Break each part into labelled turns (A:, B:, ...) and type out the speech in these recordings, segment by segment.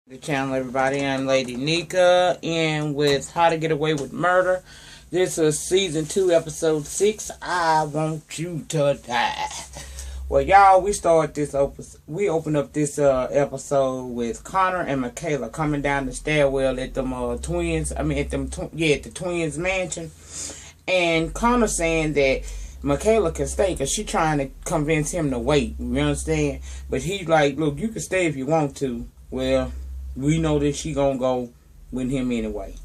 A: The channel, everybody. I'm Lady Nika, and with How to Get Away with Murder. This is season 2, episode 6. I want you to die. Well, y'all, we opened up this episode with Connor and Michaela coming down the stairwell at them twins. I mean, at the twins' mansion, and Connor saying that Michaela can stay because she trying to convince him to wait. You understand? But he's like, look, you can stay if you want to. Well, we know that she gonna go with him anyway.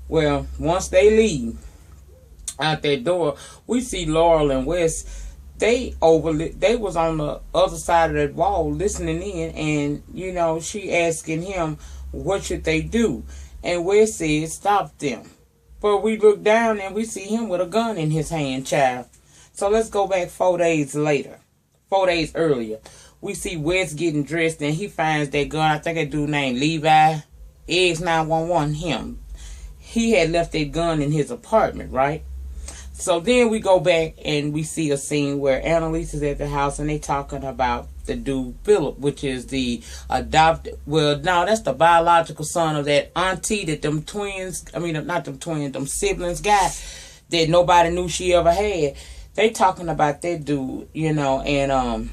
A: Well, once they leave out that door, we see Laurel and Wes. They was on the other side of that wall listening in, and she asking him what should they do, and Wes said stop them. But we look down and we see him with a gun in his hand, child. So let's go back 4 days earlier. We see Wes getting dressed, and he finds that gun. I think a dude named Levi, Eggs 911, him. He had left that gun in his apartment, right? So then we go back, and we see a scene where Annalise is at the house, and they talking about the dude, Philip, which is the adopted, well, no, that's the biological son of that auntie that them siblings got that nobody knew she ever had. They talking about that dude, and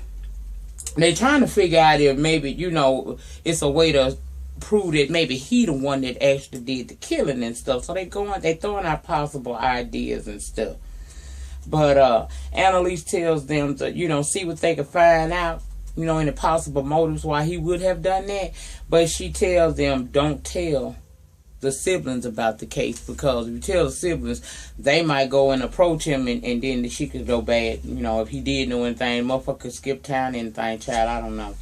A: they trying to figure out if maybe, it's a way to prove that maybe he the one that actually did the killing and stuff. So they throwing out possible ideas and stuff. But Annalise tells them to, see what they can find out, any possible motives why he would have done that. But she tells them, don't tell the siblings about the case, because if you tell the siblings, they might go and approach him, and then she could go bad. If he did know anything, motherfucker could skip town, anything, child, I don't know.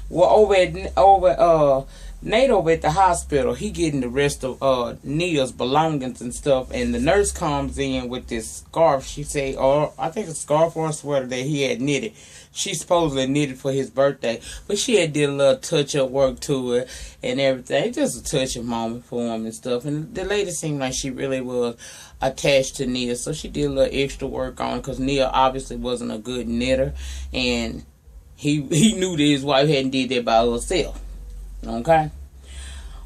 A: Well, Nate over at the hospital, he getting the rest of Nia's belongings and stuff, and the nurse comes in with this scarf. She say, or I think a scarf or a sweater that he had knitted. She supposedly knitted for his birthday, but she had did a little touch-up work to it and everything. Just a touching moment for him and stuff. And the lady seemed like she really was attached to Nia, so she did a little extra work on it, because Nia obviously wasn't a good knitter, and he knew that his wife hadn't did that by herself. Okay?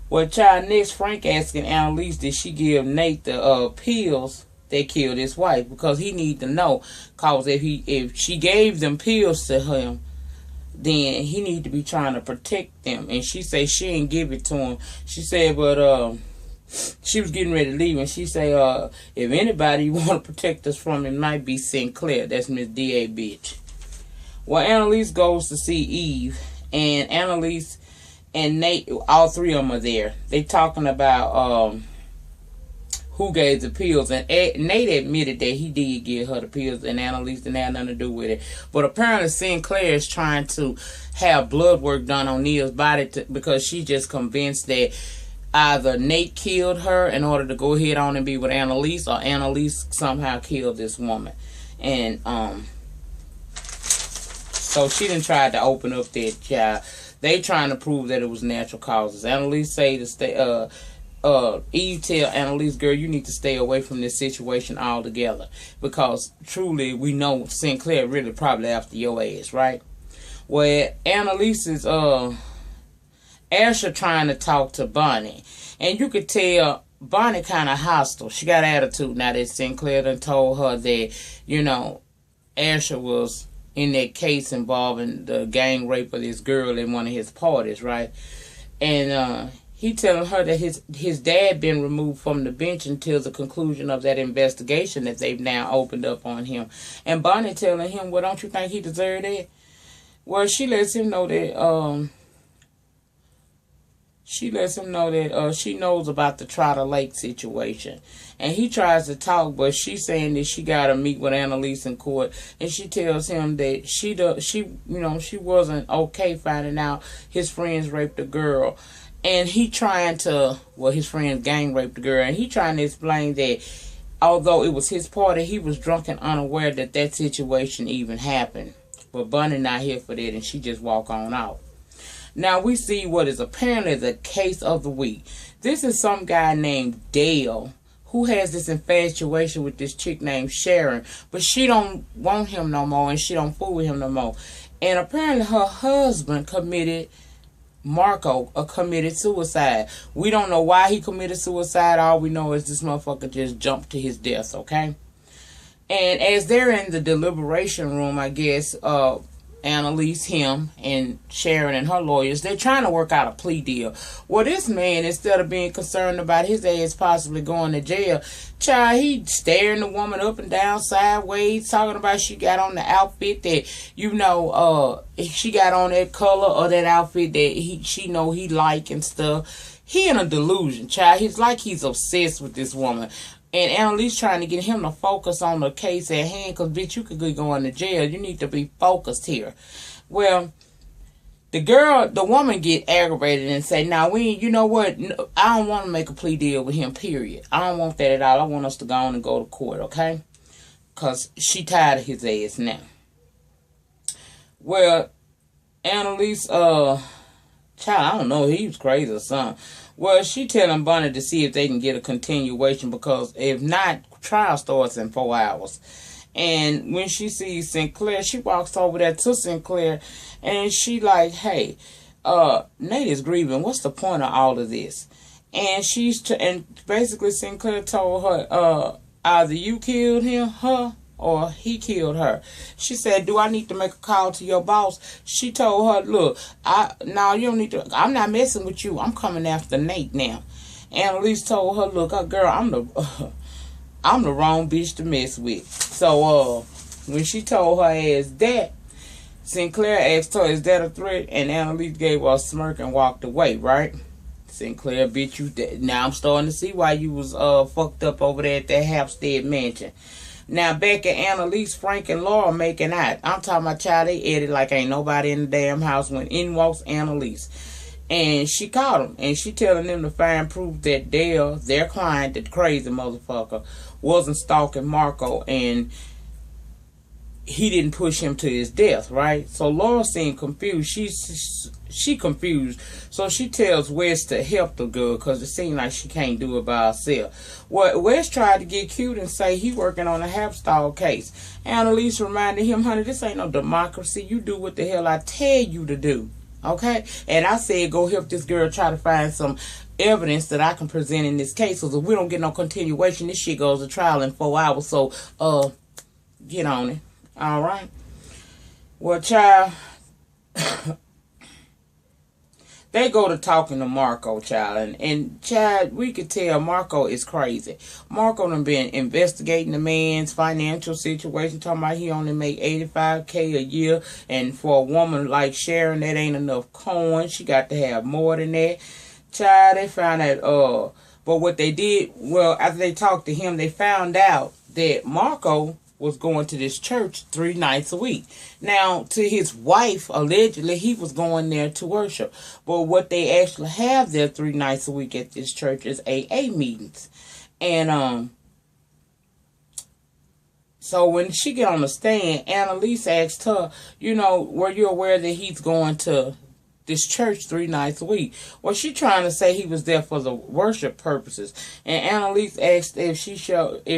A: Well, child, next Frank asking Annalise, did she give Nate the pills that killed his wife? Because he need to know. Because if she gave them pills to him, then he need to be trying to protect them. And she say she ain't give it to him. She said, but she was getting ready to leave, and she say, if anybody want to protect us from it might be Sinclair. That's Miss D.A. bitch. Well, Annalise goes to see Eve, and Annalise and Nate, all three of them are there. They talking about who gave the pills, and Nate admitted that he did give her the pills, and Annalise didn't have nothing to do with it. But apparently Sinclair is trying to have blood work done on Nia's body because she's just convinced that either Nate killed her in order to go ahead on and be with Annalise, or Annalise somehow killed this woman. And so she done tried to open up that child. They trying to prove that it was natural causes. Annalise say to stay. Eve tell Annalise, girl, you need to stay away from this situation altogether, because truly we know Sinclair really probably after your ass, right? Well, Annalise is Asher trying to talk to Bonnie, and you could tell Bonnie kind of hostile. She got attitude now that Sinclair done told her that Asher was in that case involving the gang rape of this girl in one of his parties, right? And he telling her that his dad been removed from the bench until the conclusion of that investigation that they've now opened up on him. And Bonnie telling him, well, don't you think he deserved it? Well, she lets him know that she knows about the Trotter Lake situation. And he tries to talk, but she's saying that she got to meet with Annalise in court. And she tells him that she wasn't okay finding out his friends raped a girl. And his friends gang raped the girl. And he trying to explain that although it was his party, he was drunk and unaware that situation even happened. But Bunny not here for that, and she just walk on out. Now we see what is apparently the case of the week. This is some guy named Dale who has this infatuation with this chick named Sharon, but she don't want him no more, and she don't fool with him no more. And apparently her husband committed Marco committed suicide. We don't know why he committed suicide. All we know is this motherfucker just jumped to his death, okay? And as they're in the deliberation room, I guess, Annalise, him, and Sharon and her lawyers, they're trying to work out a plea deal. Well, this man, instead of being concerned about his ass possibly going to jail, child, he staring the woman up and down sideways, talking about she got on the outfit that, you know, she got on that color or that outfit that she know he like and stuff. He in a delusion, child. He's like he's obsessed with this woman. And Annalise trying to get him to focus on the case at hand, because, bitch, you could be going to jail. You need to be focused here. Well, the woman get aggravated and say, now, you know what? I don't want to make a plea deal with him, period. I don't want that at all. I want us to go on and go to court, okay? Because she tired of his ass now. Well, Annalise, child, I don't know. He was crazy or something. Well, she telling Bunny to see if they can get a continuation, because if not, trial starts in 4 hours. And when she sees Sinclair, she walks over there to Sinclair, and she like, hey, Nate is grieving. What's the point of all of this? And and basically Sinclair told her, either you killed her, or he killed her. She said, do I need to make a call to your boss? She told her, look, no, you don't need to. I'm not messing with you. I'm coming after Nate now. Annalise told her, look, girl, I'm the wrong bitch to mess with. So when she told her ass that, Sinclair asked her, is that a threat? And Annalise gave her a smirk and walked away, right? Sinclair, bitch, you dead. Now I'm starting to see why you was fucked up over there at that Halfstead mansion. Now, back at Annalise, Frank and Laura making out. I'm talking about, child, they edit like ain't nobody in the damn house when in walks Annalise. And she caught him. And she telling them to find proof that Dale, their client, that crazy motherfucker, wasn't stalking Marco. And he didn't push him to his death, right? So Laura seemed confused. She confused. So she tells Wes to help the girl, because it seemed like she can't do it by herself. Well, Wes tried to get cute and say he working on a Hapstall case. Annalise reminded him, honey, this ain't no democracy. You do what the hell I tell you to do. Okay? And I said, go help this girl try to find some evidence that I can present in this case. Because if we don't get no continuation, this shit goes to trial in 4 hours. So, get on it. All right. Well, child, they go to talking to Marco, child, and child, we could tell Marco is crazy. Marco done been investigating the man's financial situation, talking about he only make $85K a year, and for a woman like Sharon, that ain't enough coin. She got to have more than that. Child, they found out, but what they did, well, after they talked to him, they found out that Marco was going to this church 3 nights a week. Now, to his wife, allegedly, he was going there to worship. But what they actually have there 3 nights a week at this church is AA meetings. And, so when she get on the stand, Annalise asked her, you know, were you aware that he's going to this church 3 nights a week? Well, she trying to say he was there for the worship purposes. And Annalise asked if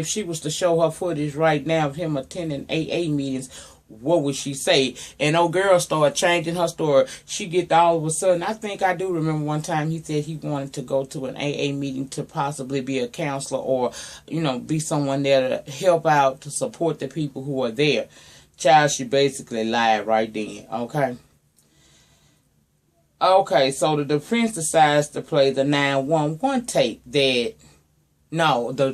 A: she was to show her footage right now of him attending AA meetings, what would she say? And old girl started changing her story. She get to all of a sudden, I think I do remember one time he said he wanted to go to an AA meeting to possibly be a counselor, or, you know, be someone there to help out, to support the people who are there. Child, she basically lied right then, okay? Okay, so the defense decides to play the 911 tape the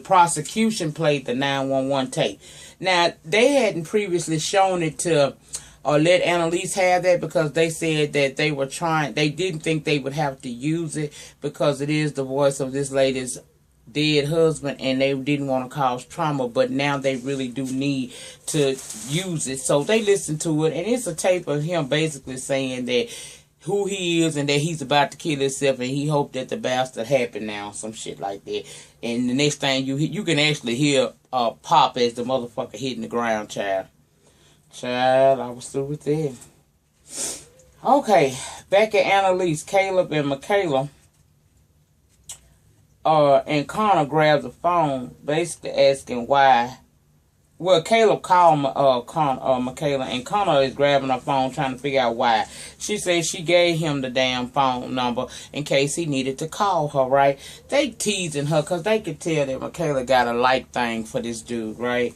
A: prosecution played the 911 tape. Now, they hadn't previously shown it to, or let Annalise have that, because they said that they didn't think they would have to use it, because it is the voice of this lady's dead husband, and they didn't want to cause trauma, but now they really do need to use it. So they listened to it, and it's a tape of him basically saying that who he is and that he's about to kill himself, and he hoped that the bastard happened now, some shit like that. And the next thing you can actually hear pop as the motherfucker hitting the ground, child. Child, I was through with that. Okay, back at Annalise, Caleb and Michaela, and Connor grabs the phone, basically asking why Well, Caleb called Michaela, and Connor is grabbing her phone trying to figure out why. She said she gave him the damn phone number in case he needed to call her, right? They teasing her because they could tell that Michaela got a like thing for this dude, right?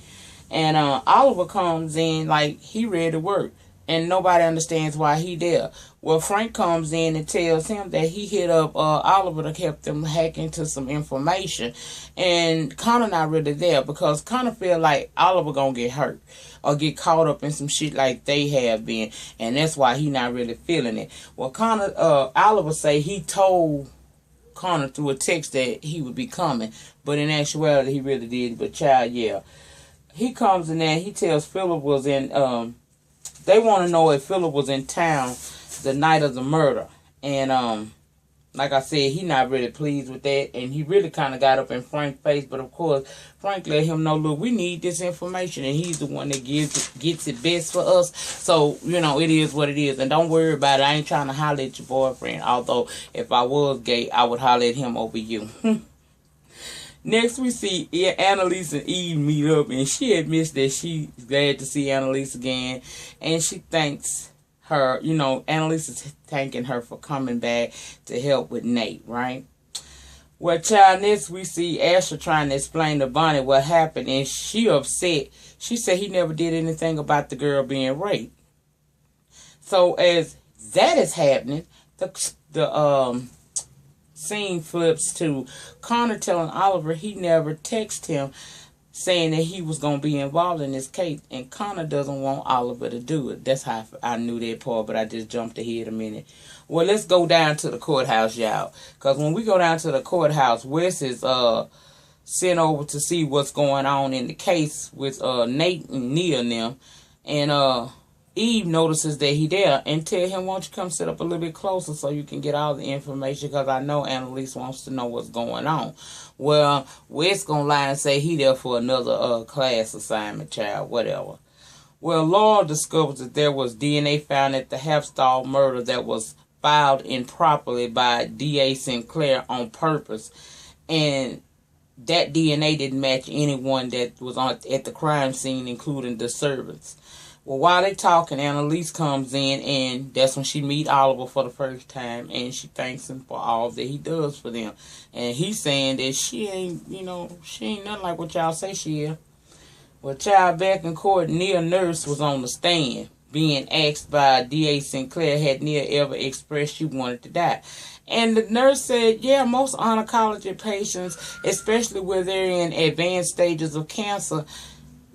A: And Oliver comes in like he ready to work, and nobody understands why he there. Well, Frank comes in and tells him that he hit up Oliver to help them hack into some information, and Connor not really there because Connor feel like Oliver gonna get hurt or get caught up in some shit like they have been, and that's why he not really feeling it. Well, Oliver say he told Connor through a text that he would be coming, but in actuality he really did. But child, yeah, he comes in there. He tells Philip was in. They want to know if Philip was in town the night of the murder. And like I said, he not really pleased with that. And he really kind of got up in Frank's face. But of course, Frank let him know, look, we need this information. And he's the one that gets it best for us. So, you know, it is what it is. And don't worry about it. I ain't trying to holler at your boyfriend. Although, if I was gay, I would holler at him over you. Next, we see Annalise and Eve meet up, and she admits that she's glad to see Annalise again, and she thanks her, you know, Annalise is thanking her for coming back to help with Nate, right? Well, child, next we see Asher trying to explain to Bonnie what happened, and she upset. She said he never did anything about the girl being raped. So as that is happening, the scene flips to Connor telling Oliver he never texted him saying that he was going to be involved in this case, and Connor doesn't want Oliver to do it. That's how I knew that part, but I just jumped ahead a minute. Well, let's go down to the courthouse, y'all, because when we go down to the courthouse, Wes is sent over to see what's going on in the case with Nate and Nia and them, and Eve notices that he there and tell him, won't you come sit up a little bit closer so you can get all the information, because I know Annalise wants to know what's going on. Well, Wes gonna lie and say he there for another class assignment, child, whatever. Well, Laura discovers that there was DNA found at the Halfstall murder that was filed improperly by D.A. Sinclair on purpose, and that DNA didn't match anyone that was at the crime scene, including the servants. Well, while they talking, Annalise comes in, and that's when she meet Oliver for the first time, and she thanks him for all that he does for them. And he's saying that she ain't, you know, she ain't nothing like what y'all say she is. Well, child, back in court, Nia Nurse was on the stand, being asked by D.A. Sinclair had Nia ever expressed she wanted to die. And the nurse said, yeah, most oncology patients, especially where they're in advanced stages of cancer,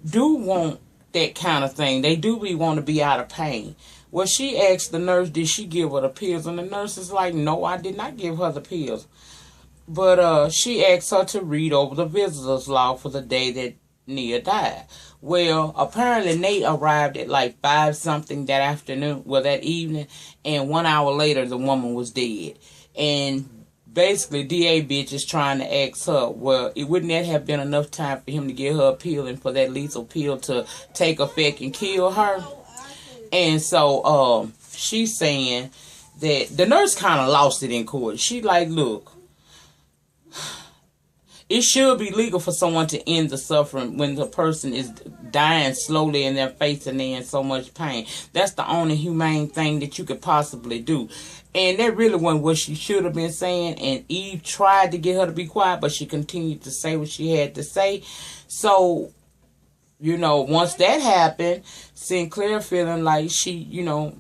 A: do want that kind of thing. They do want to be out of pain. Well, she asked the nurse, did she give her the pills? And the nurse is like, no, I did not give her the pills. But she asked her to read over the visitor's log for the day that Nia died. Well, apparently Nate arrived at like 5-something that afternoon, well, that evening, and 1 hour later the woman was dead. And basically, D.A. bitch is trying to ask her, well, wouldn't that have been enough time for him to give her a pill and for that lethal pill to take effect and kill her? And so she's saying that the nurse kind of lost it in court. She like, look, it should be legal for someone to end the suffering when the person is dying slowly in their face and they're in so much pain. That's the only humane thing that you could possibly do. And that really wasn't what she should have been saying. And Eve tried to get her to be quiet, but she continued to say what she had to say. So, you know, once that happened, Sinclair feeling like she, you know,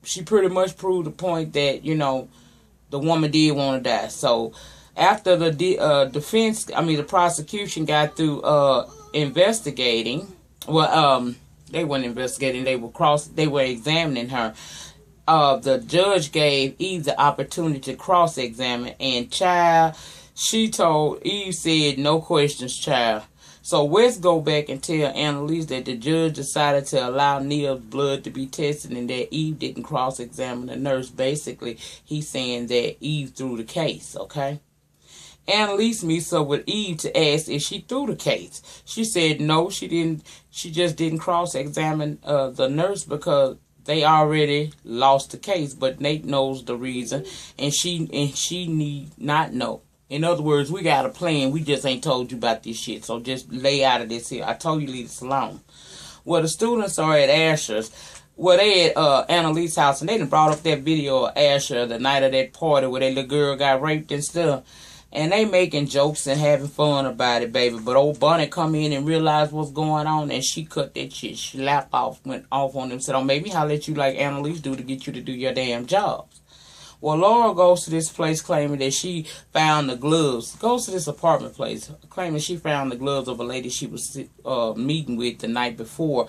A: she pretty much proved the point that, you know, the woman did want to die. So after the the prosecution got through investigating, well, they weren't investigating, they were examining her. The judge gave Eve the opportunity to cross-examine, and child, she told Eve, said, no questions, child. So Wes go back and tell Annalise that the judge decided to allow Nia's blood to be tested and that Eve didn't cross-examine the nurse. Basically, he's saying that Eve threw the case, okay? Annalise meets up with Eve to ask if she threw the case. She said no, she didn't. She just didn't cross-examine the nurse because they already lost the case. But Nate knows the reason, and she need not know. In other words, we got a plan. We just ain't told you about this shit. So just lay out of this here. I told you leave this alone. Well, the students are at Asher's. Well, they at Annalise's house, and they done brought up that video of Asher the night of that party where that little girl got raped and stuff. And they making jokes and having fun about it, baby. But old Bunny come in and realized what's going on, and she cut that shit slap off, went off on them. Said, "Oh, maybe I'll let you like Annalise do to get you to do your damn jobs." Well, Laura goes to this place claiming that she found the gloves. Goes to this apartment place claiming she found the gloves of a lady she was meeting with the night before.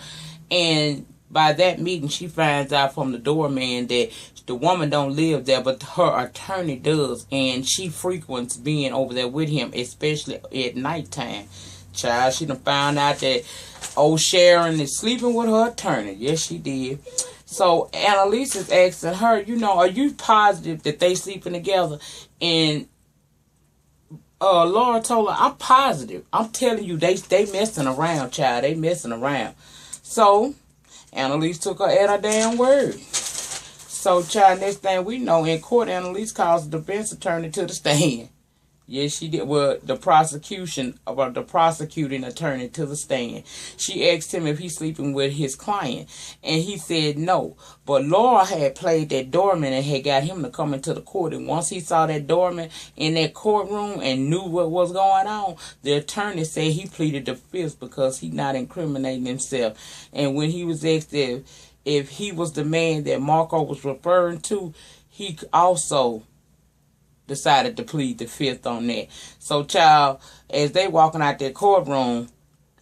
A: And by that meeting, she finds out from the doorman that the woman don't live there, but her attorney does. And she frequents being over there with him, especially at nighttime. Child, she done found out that old Sharon is sleeping with her attorney. Yes, she did. So Annalise is asking her, you know, are you positive that they sleeping together? And Laura told her, I'm positive. I'm telling you, they messing around, child. They messing around. So Annalise took her at her damn word. So, child, next thing we know, in court, Annalise calls the defense attorney to the stand. Yes, she did. Well, the prosecuting attorney to the stand. She asked him if he's sleeping with his client, and he said no. But Laura had played that doorman and had got him to come into the court. And once he saw that doorman in that courtroom and knew what was going on, the attorney said he pleaded the fifth because he's not incriminating himself. And when he was asked if he was the man that Marco was referring to, he also decided to plead the fifth on that. So, child, as they walking out that courtroom,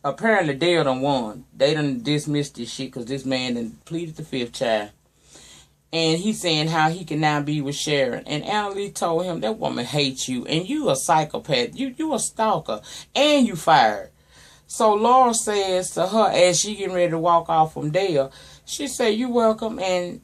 A: apparently they done won. They done dismissed this shit because this man done pleaded the fifth, child. And he's saying how he can now be with Sharon. And Annalise told him, that woman hates you, and you a psychopath. You a stalker, and you fired. So Laura says to her, as she getting ready to walk off from there, she said, you welcome. And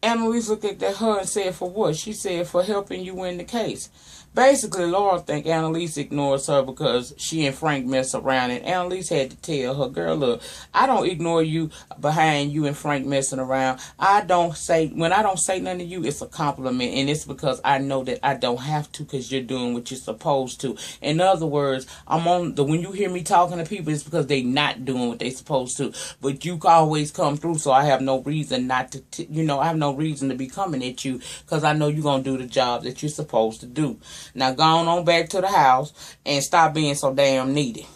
A: Annalise looked at her and said, for what? She said, for helping you win the case. Basically, Laura think Annalise ignores her because she and Frank mess around. And Annalise had to tell her, girl, look, I don't ignore you behind you and Frank messing around. When I don't say nothing to you, it's a compliment. And it's because I know that I don't have to because you're doing what you're supposed to. In other words, when you hear me talking to people, it's because they not doing what they supposed to. But you always come through, so I have no reason not to, I have no reason to be coming at you because I know you're going to do the job that you're supposed to do. Now, go on back to the house and stop being so damn needy.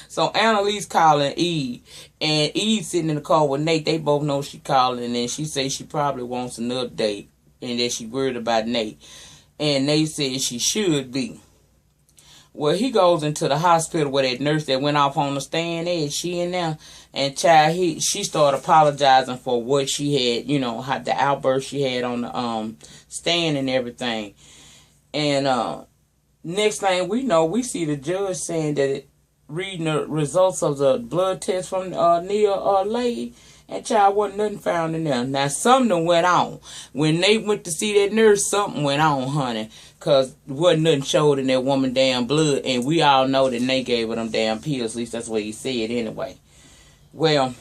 A: So, Annalise calling Eve. And Eve sitting in the car with Nate. They both know she calling. And she says she probably wants an update. And that she worried about Nate. And Nate says she should be. Well, he goes into the hospital with that nurse that went off on the stand there. She in there. And child, she started apologizing for what she had, how the outburst she had on the stand and everything. And next thing we know, we see the judge saying that reading the results of the blood test from Neil lady, and child, wasn't nothing found in there. Now, something went on. When they went to see that nurse, something went on, honey. Because wasn't nothing showed in that woman damn blood. And we all know that they gave her them damn pills. At least that's what he said anyway. Well,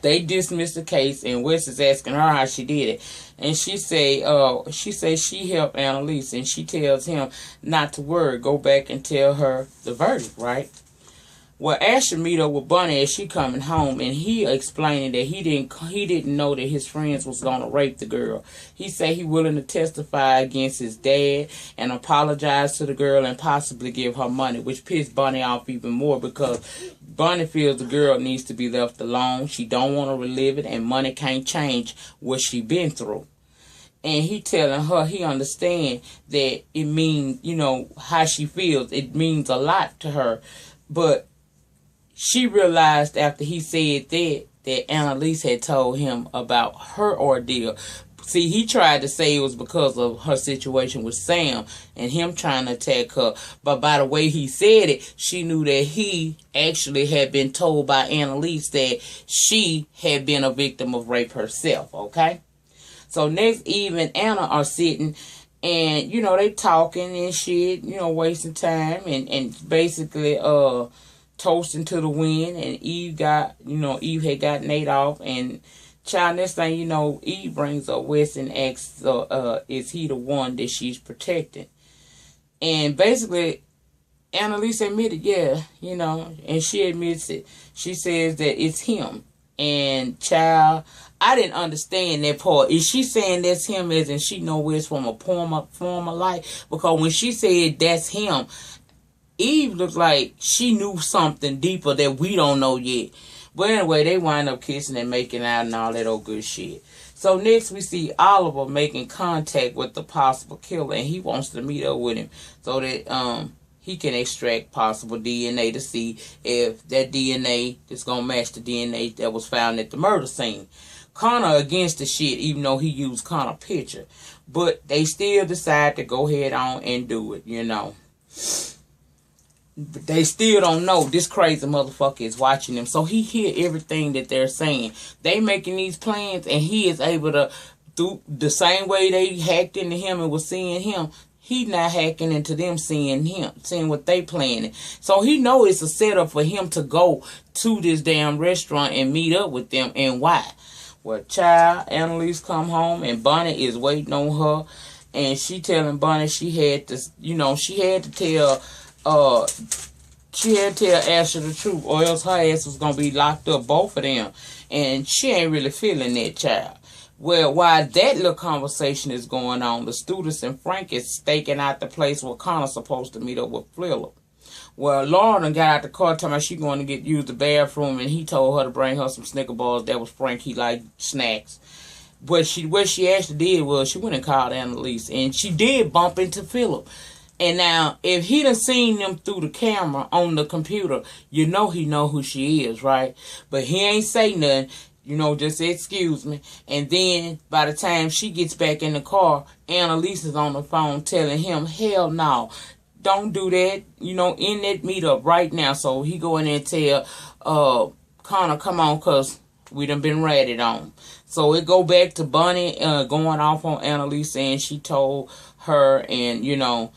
A: they dismissed the case, and Wes is asking her how she did it. And she says she helped Annalise, and she tells him not to worry, go back and tell her the verdict, right? Well, Asher meet up with Bunny as she coming home, and he explaining that he didn't know that his friends was gonna rape the girl. He said he willing to testify against his dad and apologize to the girl and possibly give her money, which pissed Bunny off even more because Bunny feels the girl needs to be left alone. She don't want to relive it, and money can't change what she been through. And he telling her he understand that it means, how she feels. It means a lot to her, but she realized after he said that Annalise had told him about her ordeal. See, he tried to say it was because of her situation with Sam and him trying to attack her. But by the way he said it, she knew that he actually had been told by Annalise that she had been a victim of rape herself, okay? So next Eve and Anna are sitting and, they talking and shit, wasting time and basically, toasting to the wind, and Eve had got Nate off, and Child, next thing you know, Eve brings up West and asks, is he the one that she's protecting? And basically, Annalise admitted, yeah, you know, and she admits it. She says that it's him. And child, I didn't understand that part. Is she saying that's him as in she know it's from a former life? Because when she said that's him, Eve looked like she knew something deeper that we don't know yet. But anyway, they wind up kissing and making out and all that old good shit. So next we see Oliver making contact with the possible killer, and he wants to meet up with him so that he can extract possible DNA to see if that DNA is going to match the DNA that was found at the murder scene. Connor against the shit, even though he used Connor's picture. But they still decide to go ahead on and do it, you know. But they still don't know this crazy motherfucker is watching them. So he hear everything that they're saying. They making these plans, and he is able to, through the same way they hacked into him and was seeing him, he not hacking into them, seeing him, seeing what they planning. So he know it's a setup for him to go to this damn restaurant and meet up with them. And why? Well, child, Annalise come home, and Bonnie is waiting on her. And she telling Bonnie she had to, you know, she had to tell Asher the truth, or else her ass was going to be locked up, both of them. And she ain't really feeling that, child. Well, while that little conversation is going on, the students and Frank is staking out the place where Connor's supposed to meet up with Phillip. Well, Lauren got out the car talking about she going to use the bathroom, and he told her to bring her some Snicker bars. That was Frank. He liked snacks. But what she actually did was she went and called Annalise, and she did bump into Phillip. And now, if he done seen them through the camera on the computer, you know he know who she is, right? But he ain't say nothing. You know, just excuse me. And then, by the time she gets back in the car, Annalise is on the phone telling him, hell no, don't do that. You know, end that meetup right now. So he go in there and tell Connor, come on, because we done been ratted on. So it go back to Bunny going off on Annalise, saying she told her, and, you know,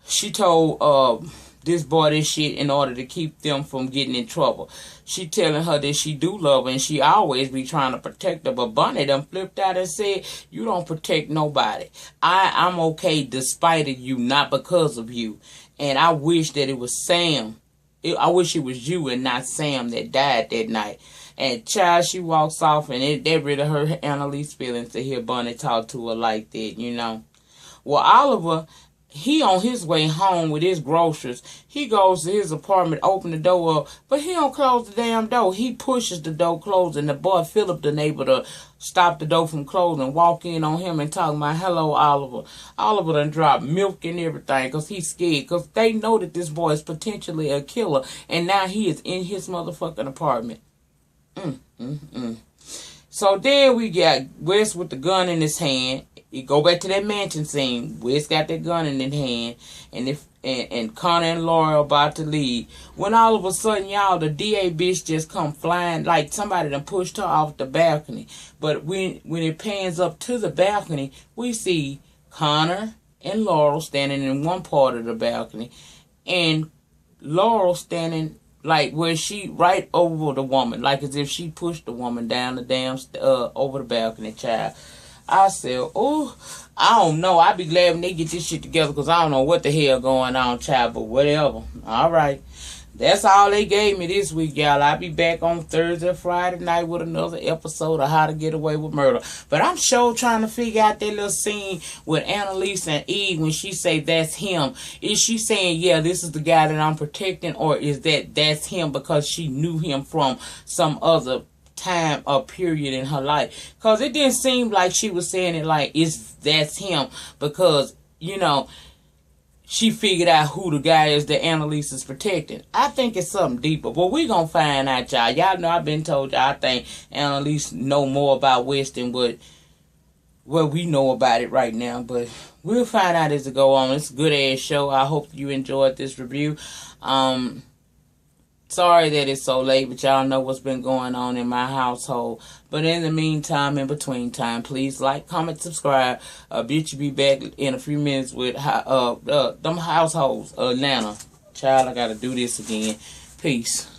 A: she told this boy this shit in order to keep them from getting in trouble. She telling her that she do love her and she always be trying to protect her. But Bunny done flipped out and said, you don't protect nobody. I'm okay despite of you, not because of you. And I wish that it was Sam. I wish it was you and not Sam that died that night. And child, she walks off, and that really hurt Annalise's feelings to hear Bunny talk to her like that, you know. Well, Oliver, he on his way home with his groceries. He goes to his apartment, open the door up, but he don't close the damn door. He pushes the door closed, and the boy Phillip done able to stop the door from closing, walk in on him and talk about, hello, Oliver. Oliver done dropped milk and everything because he's scared, because they know that this boy is potentially a killer, and now he is in his motherfucking apartment. So then we got Wes with the gun in his hand. You go back to that mansion scene. Wes got that gun in his hand, and Connor and Laura about to leave. When all of a sudden, y'all, the DA bitch just come flying, like somebody done pushed her off the balcony. But when it pans up to the balcony, we see Connor and Laurel standing in one part of the balcony, and Laurel standing like where she right over the woman, like as if she pushed the woman down the damn over the balcony, child. I said, oh, I don't know. I'd be glad when they get this shit together, because I don't know what the hell going on, child, but whatever. All right. That's all they gave me this week, y'all. I'll be back on Thursday, Friday night with another episode of How to Get Away with Murder. But I'm sure trying to figure out that little scene with Annalise and Eve when she say that's him. Is she saying, yeah, this is the guy that I'm protecting, or is that's him because she knew him from some other time or period in her life? Because it didn't seem like she was saying it like that's him because, you know, she figured out who the guy is that Annalise is protecting. I think it's something deeper. But we gonna find out, y'all. Y'all know I've been told y'all I think Annalise know more about West than what we know about it right now. But we'll find out as it go on. It's a good ass show. I hope you enjoyed this review. Sorry that it's so late, but y'all know what's been going on in my household. But in the meantime, in between time, please like, comment, subscribe. Bitch, you be back in a few minutes with them households. Atlanta. Child, I gotta do this again. Peace.